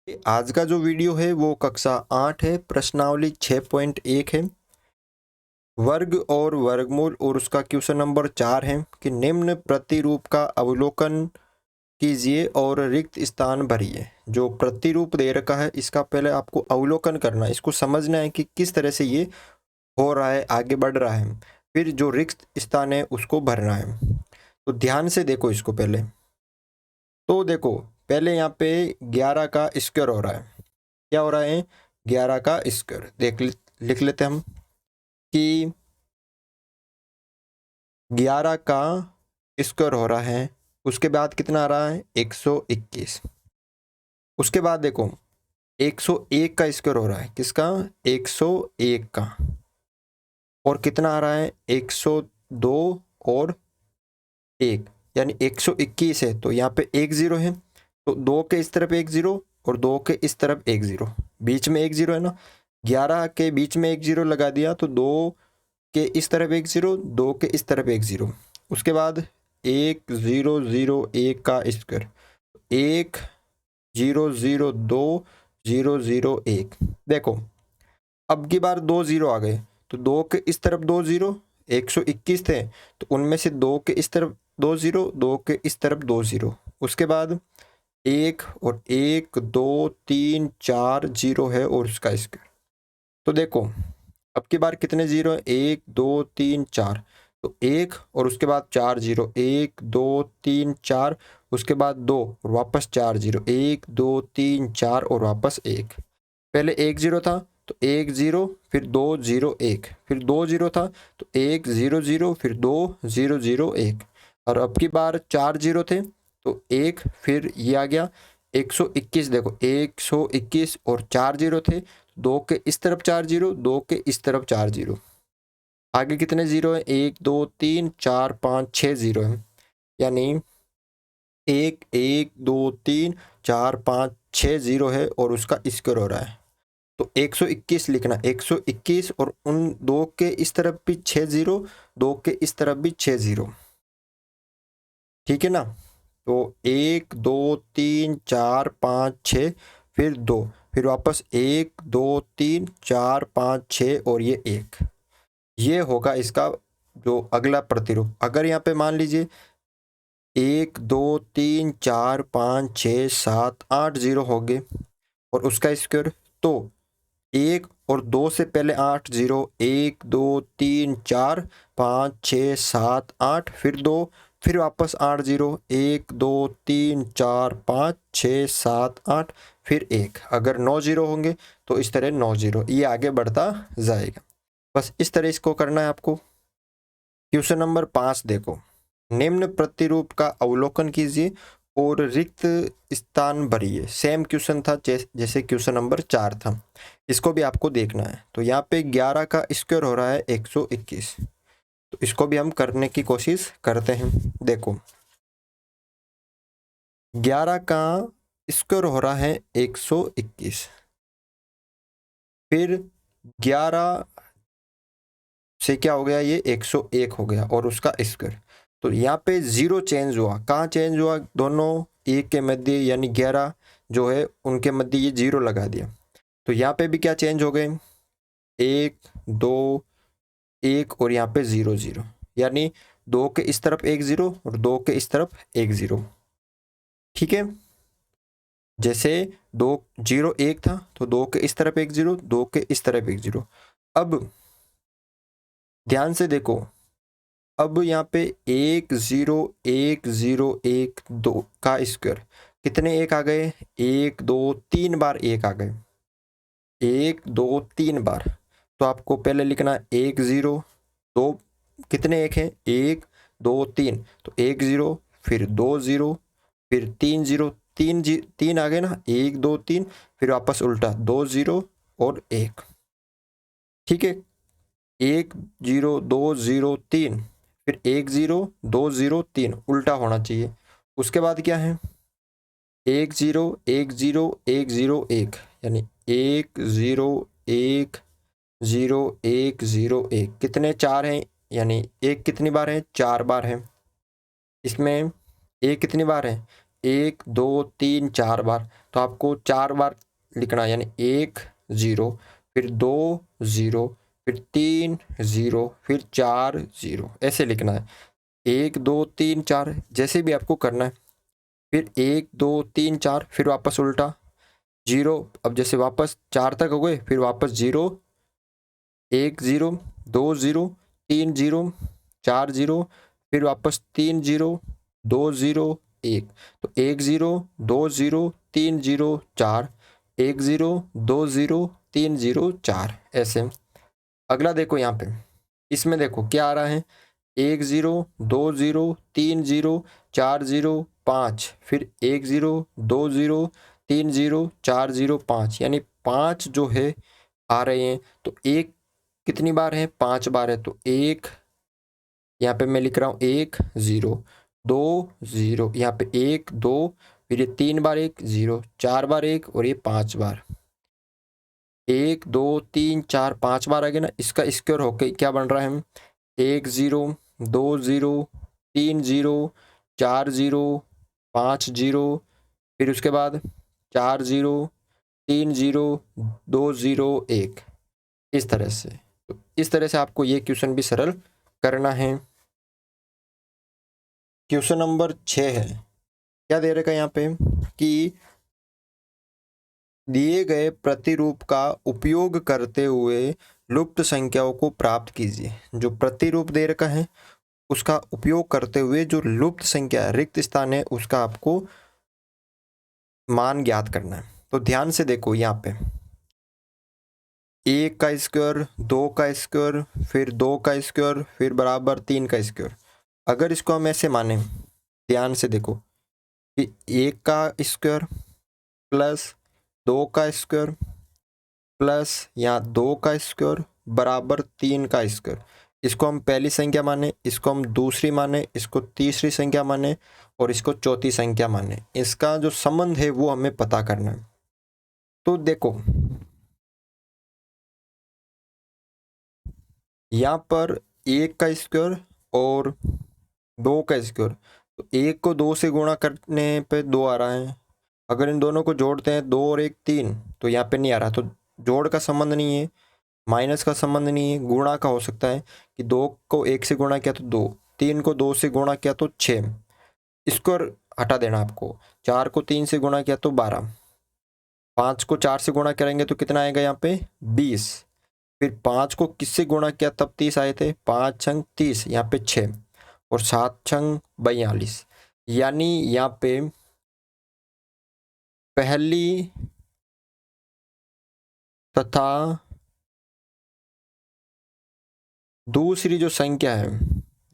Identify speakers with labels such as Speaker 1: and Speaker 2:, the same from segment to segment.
Speaker 1: आज का जो वीडियो है वो कक्षा 8 है, प्रश्नावली 6.1 है। वर्ग और वर्गमूल और उसका क्वेश्चन नंबर 4 है कि निम्न प्रतिरूप का अवलोकन कीजिए और रिक्त स्थान भरिए। जो प्रतिरूप दे रखा है इसका पहले आपको अवलोकन करना है, इसको समझना है कि किस तरह से ये हो रहा है, आगे बढ़ रहा है। फिर जो रिक्त स्थान है उसको भरना है। तो ध्यान से देखो इसको पहले। तो देखो पहले यहाँ पे 11 का स्क्वायर हो रहा है। क्या हो रहा है? 11 का स्क्वायर लिख लेते हम कि 11 का स्क्वायर हो रहा है। उसके बाद कितना आ रहा है? 121। उसके बाद देखो 101 का स्क्वायर हो रहा है। किसका? 101 का। और कितना आ रहा है? 102 और 1 यानी 121 है। तो यहाँ पे एक जीरो है, तो 2 के इस तरफ एक जीरो और 2 के इस तरफ एक जीरो, बीच में एक जीरो है ना। 11 के बीच में एक जीरो लगा दिया तो 2 के इस तरफ एक जीरो, 2 के इस तरफ एक जीरो। उसके बाद 1001 का स्क्वायर, 1002 देखो अब की बार 2 जीरो आ गए, तो 2 के इस तरफ 2 जीरो, 121 थे तो उनमें से 2 के इस तरफ 2 जीरो, 2 के इस तरफ 2 जीरो। उसके बाद 1 और 1 2 3 4 जीरो है और उसका स्क्वायर। तो देखो अब की बार कितने जीरो है? 1 2 3 4। तो 1 और उसके बाद 4 जीरो, 1 2 3 4, उसके बाद 2 और वापस 4 जीरो, 1 2 3 4 और वापस 1। पहले 1 जीरो था तो 1 जीरो, फिर 2 जीरो 1, फिर 2 जीरो था तो 1 जीरो जीरो, फिर 2 जीरो जीरो 1। और अब की बार 4 जीरो थे तो 1, फिर ये आ गया 121। देखो 121 और 4 जीरो थे, 2 के इस तरफ 4 जीरो, 2 के इस तरफ 4 जीरो। आगे कितने जीरो है? 1 2 3 4 5 6 जीरो है। यानी 1 1 2 3 4 5 6 जीरो है और उसका स्क्वायर हो रहा है। तो 121 लिखना, 121 और उन 2 के इस तरफ भी 6 जीरो, 2 के इस तरफ भी 6 जीरो। ठीक है ना। तो 1 2 3 4 5 6, फिर 2, फिर वापस 1 2 3 4 5 6 और ये 1। ये होगा इसका जो अगला प्रतिरूप। अगर यहाँ पे मान लीजिए 1 2 3 4 5 6 7 8 जीरो हो गए और उसका स्क्वायर, तो 1 और 2 से पहले 8 जीरो, 1 2 3 4 5 6 7 8, फिर 2, फिर वापस 8 जीरो, 1 2 3 4 5 6 7 8, फिर 1। अगर 9 जीरो होंगे तो इस तरह 9 जीरो, ये आगे बढ़ता जाएगा। बस इस तरह इसको करना है आपको। क्वेश्चन नंबर 5 देखो, निम्न प्रतिरूप का अवलोकन कीजिए और रिक्त स्थान भरिए। सेम क्वेश्चन था जैसे क्वेश्चन नंबर 4 था, इसको भी आपको देखना है। तो यहाँ पे 11 का स्क्वायर हो रहा है 121, तो इसको भी हम करने की कोशिश करते हैं। देखो 11 का स्क्वायर हो रहा है 121, फिर 11 से क्या हो गया? ये 101 हो गया और उसका स्क्वायर। तो यहाँ पे जीरो चेंज हुआ। कहाँ चेंज हुआ? दोनों एक के मध्य यानी 11 जो है उनके मध्य ये जीरो लगा दिया। तो यहाँ पे भी क्या चेंज हो गए? 1 2 1 और यहाँ पे 0 0, यानी 2 के इस तरफ एक जीरो और 2 के इस तरफ एक जीरो। ठीक है। जैसे 2 0 1 था तो 2 के इस तरफ एक जीरो, 2 के इस तरफ एक जीरो। अब ध्यान से देखो, अब यहाँ पे 1 0 1 0 1 2 का स्क्वायर, कितने एक आ गए? 1 2 3 बार एक आ गए, 1 2 3 बार। तो आपको पहले लिखना 1 0 2, कितने एक हैं? 1 2 3, तो 1 0, फिर 2 0, फिर 3 0, 3 आ गए ना, 1 2 3, फिर वापस उल्टा 2 0 और 1। ठीक है। 1 0 2 0 3, फिर 1 0 2 0 3, उल्टा होना चाहिए। उसके बाद क्या है? 1 0 1 0 1 0 1, यानी 1 0 1 0 1 0 1। कितने? 4 हैं, यानी एक कितनी बार है? 4 बार है। इसमें एक कितनी बार है? 1 2 3 4 बार, तो आपको 4 बार लिखना है, यानी 1 0, फिर 2 0, फिर 3 0, फिर 4 0, ऐसे लिखना है। 1 2 3 4 जैसे भी आपको करना है। फिर 1 2 3 4, फिर वापस उल्टा 0। अब जैसे वापस 4 तक हो गए, फिर वापस 0 1 0 2 0 3 0 4 0, फिर वापस 3 0 2 0 1, तो 1 0 2 0 3 0 4, 1 0 2 0 3 0 4, ऐसे। अगला देखो यहाँ पे, इसमें देखो क्या आ रहा है, 1 0 2 0 3 0 4 0 5, फिर 1 0 2 0 3 0 4 0 5, यानी 5 जो है आ रहे हैं। तो एक कितनी बार है, 5 बार है, तो एक यहाँ पे मैं लिख रहा हूँ 1 0 2 0, यहाँ पे 1 2, फिर ये 3 बार 1 0, 4 बार 1, और ये 5 बार 1 2 3 4 5 बार आ गया ना। इसका स्क्वायर होके क्या बन रहा है, 1 0 2 0 3 0 4 0 5 0, फिर उसके बाद 4 0 3 0 2 0 1, इस तरह से। तो इस तरह से आपको ये क्वेश्चन भी सरल करना है। क्वेश्चन नंबर 6 है, क्या दे रखा है यहाँ पे कि दिए गए प्रतिरूप का उपयोग करते हुए लुप्त संख्याओं को प्राप्त कीजिए। जो प्रतिरूप दे रखा है उसका उपयोग करते हुए जो लुप्त संख्या रिक्त स्थान है उसका आपको मान ज्ञात करना है। तो ध्यान से देखो यहाँ पे 1 का स्क्वायर, 2 का स्क्वायर, फिर 2 का स्क्वायर, फिर बराबर 3 का स्क्वायर। अगर इसको हम ऐसे माने, ध्यान से देखो कि 1 का स्क्वायर प्लस 2 का स्क्वायर प्लस यहाँ 2 का स्क्वायर बराबर 3 का स्क्वायर, इसको हम पहली संख्या माने, इसको हम दूसरी माने, इसको तीसरी संख्या माने, और इसको चौथी संख्या माने। इसका जो संबंध है वो हमें पता करना है। तो देखो यहाँ पर 1 का स्क्वायर और 2 का स्क्वायर, तो 1 को 2 से गुणा करने पे 2 आ रहा है। अगर इन दोनों को जोड़ते हैं 2 और 1 3, तो यहाँ पे नहीं आ रहा, तो जोड़ का संबंध नहीं है, माइनस का संबंध नहीं है, गुणा का हो सकता है कि 2 को 1 से गुणा किया तो 2, 3 को 2 से गुणा किया तो 6, इसको हटा देना आपको, 4 को 3 से गुणा किया तो 12, 5 को 4 से गुणा करेंगे तो कितना आएगा यहाँ पे 20, फिर 5 को किससे गुणा किया तब 30 आए थे, 5 छंग 30, यहाँ पे 6, और 7 छंग 42, यानी यहाँ पे पहली तथा दूसरी जो संख्या है,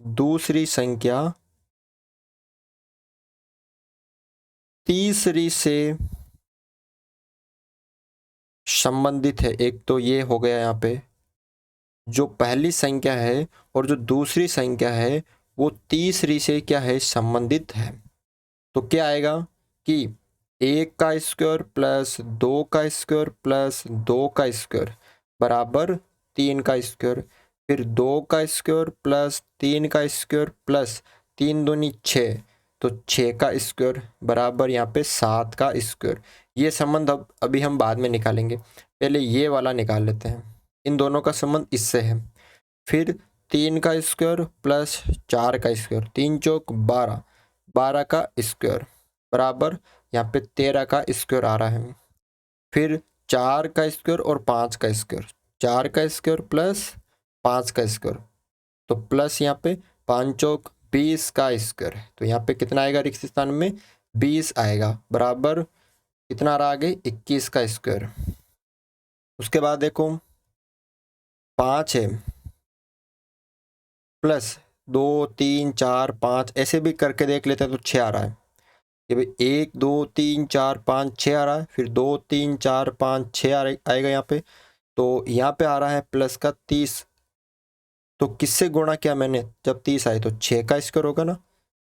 Speaker 1: दूसरी संख्या तीसरी से संबंधित है। एक तो ये हो गया यहाँ पे जो पहली संख्या है, और जो दूसरी संख्या है वो तीसरी से क्या है, संबंधित है। तो क्या आएगा कि 1 का स्क्वायर प्लस 2 का स्क्वायर प्लस 2 का स्क्वायर बराबर 3 का स्क्वायर, फिर 2 का स्क्वायर प्लस 3 का स्क्वायर प्लस 3 दूनी 6, तो 6 का स्क्वायर बराबर यहाँ पे 7 का स्क्वायर। ये संबंध अब अभी हम बाद में निकालेंगे, पहले ये वाला निकाल लेते हैं। इन दोनों का संबंध इससे है। फिर 3 का स्क्वायर प्लस 4 का स्क्वायर, 3 चौक 12, 12 का स्क्वायर बराबर यहाँ पे 13 का स्क्वायर आ रहा है। फिर 4 का स्क्वायर और 5 का स्क्वायर, 4 का स्क्वायर प्लस 5 का स्क्वायर, तो प्लस यहाँ पे 5 चौक 20 का स्क्वायर, तो यहाँ पे कितना आएगा रिक्त स्थान में 20 आएगा, बराबर कितना रहा आगे 21 का स्क्वायर। उसके बाद देखो 5 है प्लस 2 3 4 5, ऐसे भी करके देख लेते हैं तो 6 आ रहा है कि भाई 1 2 3 4 5 6 आ रहा है, फिर 2 3 4 5 6 आएगा यहाँ पे, तो यहाँ पे आ रहा है प्लस का 30, तो किससे गुणा किया मैंने, जब 30 आए तो 6 का स्क्वायर होगा ना,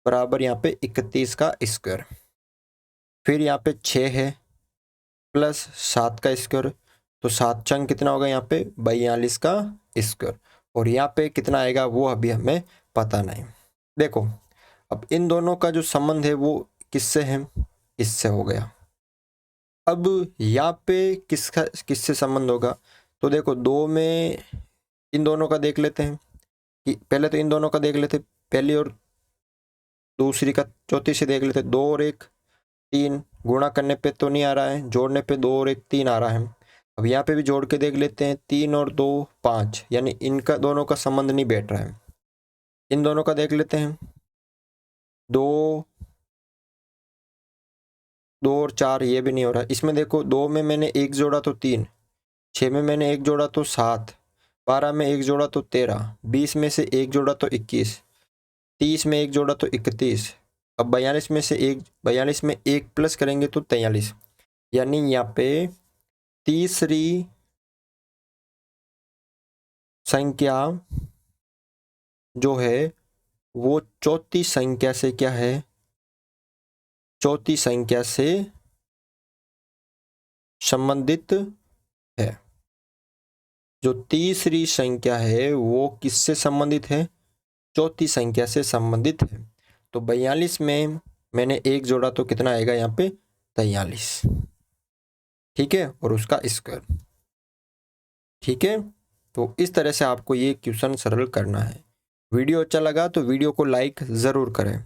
Speaker 1: बराबर यहाँ पे 31 का स्क्वायर। फिर यहाँ पे 6 है प्लस 7 का स्क्वायर, तो 7 चंग कितना होगा यहाँ पे 42 का स्क्वायर, और यहाँ पे कितना आएगा वो अभी हमें पता नहीं। देखो अब इन दोनों का जो संबंध है वो किससे है, इससे हो गया। अब यहाँ पे किससे संबंध होगा, तो देखो 2 में इन दोनों का देख लेते हैं कि पहले तो इन दोनों का देख लेते, पहली और दूसरी का चौथी से देख लेते। 2 और 1 3, गुणा करने पे तो नहीं आ रहा है, जोड़ने पे 2 और 1 3 आ रहा है। अब यहाँ पे भी जोड़ के देख लेते हैं, 3 और 2 5, यानी इनका दोनों का संबंध नहीं बैठ रहा है। इन दोनों का देख लेते हैं, 2 और 4, ये भी नहीं हो रहा। इसमें देखो 2 में मैंने 1 जोड़ा तो 3, 6 में मैंने 1 जोड़ा तो 7, 12 में 1 जोड़ा तो 13, 20 में से 1 जोड़ा तो 21, 30 में 1 जोड़ा तो 31। अब 42 में 1 प्लस करेंगे तो 43, यानी यहाँ पे तीसरी संख्या जो है वो चौथी संख्या से क्या है, चौथी संख्या से संबंधित है। जो तीसरी संख्या है वो किससे संबंधित है, चौथी संख्या से संबंधित है। तो 42 में मैंने 1 जोड़ा तो कितना आएगा यहाँ पे, 43, ठीक है, और उसका स्क्वायर, ठीक है। तो इस तरह से आपको ये क्वेश्चन सरल करना है। वीडियो अच्छा लगा तो वीडियो को लाइक ज़रूर करें।